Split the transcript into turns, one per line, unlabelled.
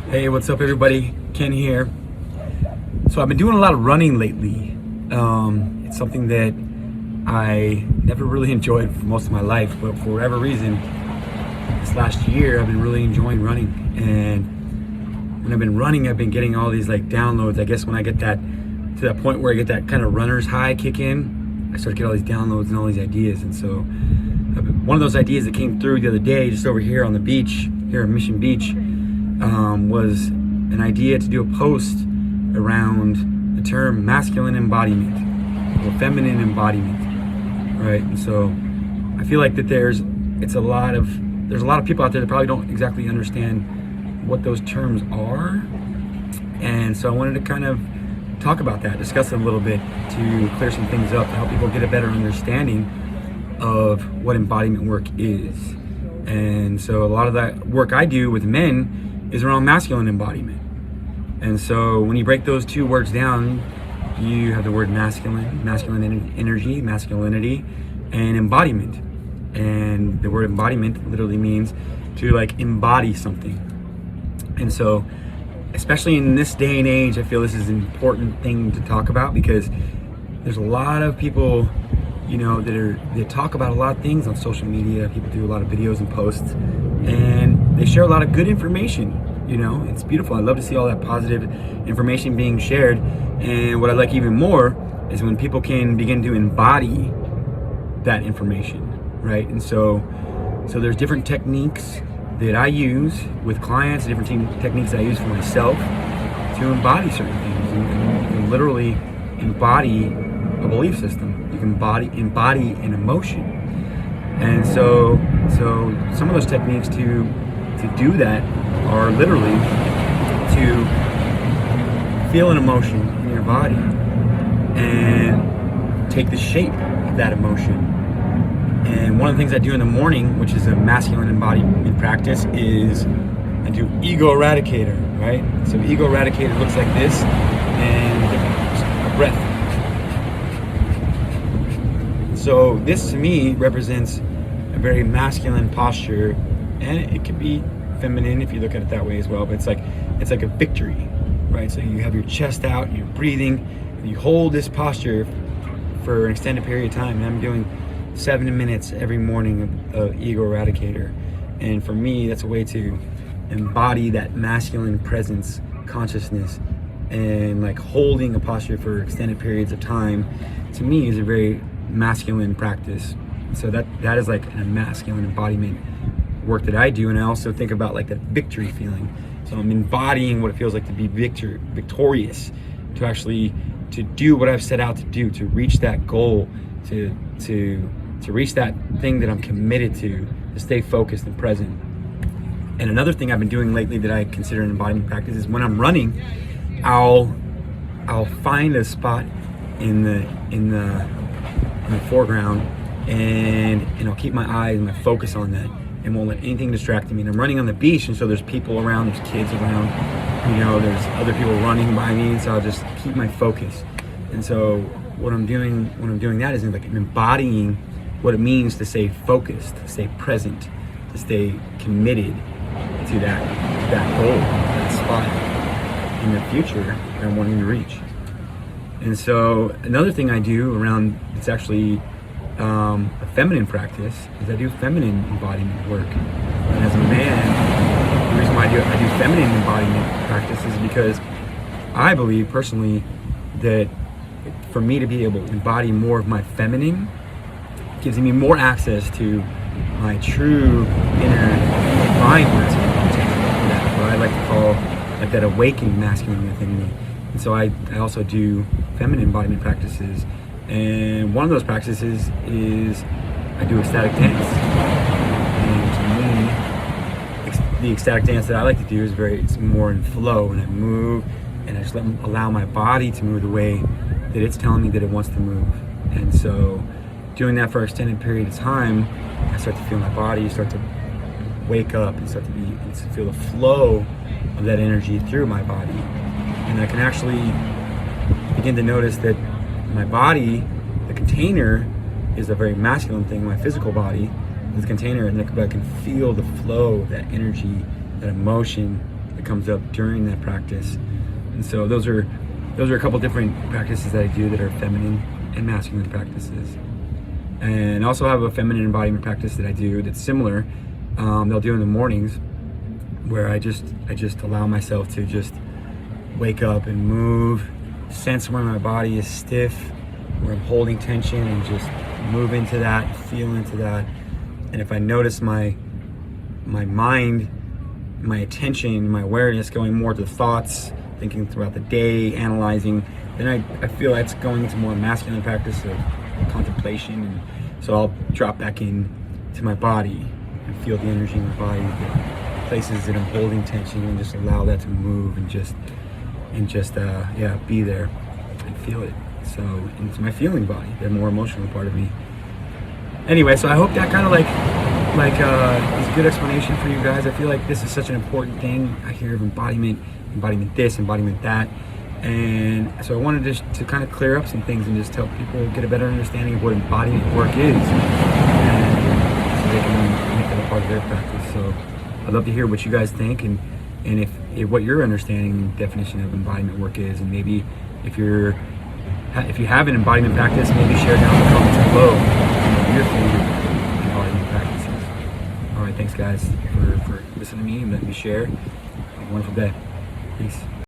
Hey, what's up, everybody? Ken here. So I've been doing a lot of running lately. It's something that I never really enjoyed for most of my life, but for whatever reason, this last year I've been really enjoying running. And when I've been running, I've been getting all these like downloads. I guess when I get that to that point where I get that kind of runner's high kick in, I start to get all these downloads and all these ideas. And so one of those ideas that came through the other day, just over here on the beach, here in Mission Beach, was an idea to do a post around the term masculine embodiment or feminine embodiment, right? And so I feel like that there's a lot of people out there that probably don't exactly understand what those terms are, and so I wanted to kind of talk about that, discuss it a little bit to clear some things up, to help people get a better understanding of what embodiment work is. And so a lot of that work I do with men is around masculine embodiment. And so when you break those two words down, you have the word masculine energy, masculinity, and embodiment. And the word embodiment literally means to like embody something. And so, especially in this day and age, I feel this is an important thing to talk about, because there's a lot of people, you know, that talk about a lot of things on social media. People do a lot of videos and posts, and they share a lot of good information. You know, it's beautiful. I love to see all that positive information being shared. And what I like even more is when people can begin to embody that information, right? And so there's different techniques that I use with clients, different techniques that I use for myself to embody certain things. And you can literally embody a belief system. You can embody an emotion. And so some of those techniques to do that are literally to feel an emotion in your body and take the shape of that emotion. And one of the things I do in the morning, which is a masculine embodiment practice, is I do ego eradicator, right? So ego eradicator looks like this, and a breath. So this to me represents a very masculine posture, and it can be feminine if you look at it that way as well, but it's like a victory, right? So you have your chest out, you're breathing, and you hold this posture for an extended period of time. And I'm doing 7 minutes every morning of ego eradicator. And for me, that's a way to embody that masculine presence, consciousness, and like holding a posture for extended periods of time, to me, is a very masculine practice. So that is like a masculine embodiment work that I do. And I also think about like that victory feeling. So I'm embodying what it feels like to be victorious, to actually to do what I've set out to do, to reach that goal, to reach that thing that I'm committed to stay focused and present. And another thing I've been doing lately that I consider an embodiment practice is when I'm running, I'll find a spot in the foreground, and I'll keep my eyes and my focus on that, and won't let anything distract me. And I'm running on the beach, and so there's people around, there's kids around, you know, there's other people running by me, and so I'll just keep my focus. And so what I'm doing when I'm doing that is like I'm embodying what it means to stay focused, to stay present, to stay committed to that goal, that spot in the future that I'm wanting to reach. And so another thing I do around, it's actually a feminine practice, is I do feminine embodiment work. And as a man, the reason why I do feminine embodiment practice is because I believe personally that for me to be able to embody more of my feminine gives me more access to my true inner divine masculine potential, what I like to call like that awakened masculine within me. And so I also do feminine embodiment practices. And one of those practices is I do ecstatic dance. And to me, the ecstatic dance that I like to do is it's more in flow, and I move, and I just allow my body to move the way that it's telling me that it wants to move. And so doing that for an extended period of time, I start to feel my body start to wake up and start to feel the flow of that energy through my body. And I can actually begin to notice that my body, the container, is a very masculine thing. My physical body is the container, and I can feel the flow of that energy, that emotion, the comes up during that practice. And so those are a couple different practices that I do that are feminine and masculine practices. And I also have a feminine embodiment practice that I do that's similar. They'll do in the mornings, where I just allow myself to just wake up and move, sense where my body is stiff, where I'm holding tension, and just move into that, feel into that. And if I notice my mind, my attention, my awareness going more to thoughts, thinking throughout the day, analyzing, then I feel that's going into more masculine practice of contemplation. And so I'll drop back in to my body and feel the energy in my body, the places that I'm holding tension, and just allow that to move and just be there and feel it. So it's my feeling body, the more emotional part of me. Anyway, so I hope that kind of like is a good explanation for you guys. I feel like this is such an important thing. I hear of embodiment this, embodiment that. And so I wanted to kind of clear up some things and just help people get a better understanding of what embodiment work is, and so they can make that a part of their practice. So I'd love to hear what you guys think, and if what your understanding and definition of embodiment work is, and maybe if you have an embodiment practice, maybe share down in the comments below your favorite embodiment practices. All right, thanks guys for listening to me and letting me share. Have a wonderful day. Peace.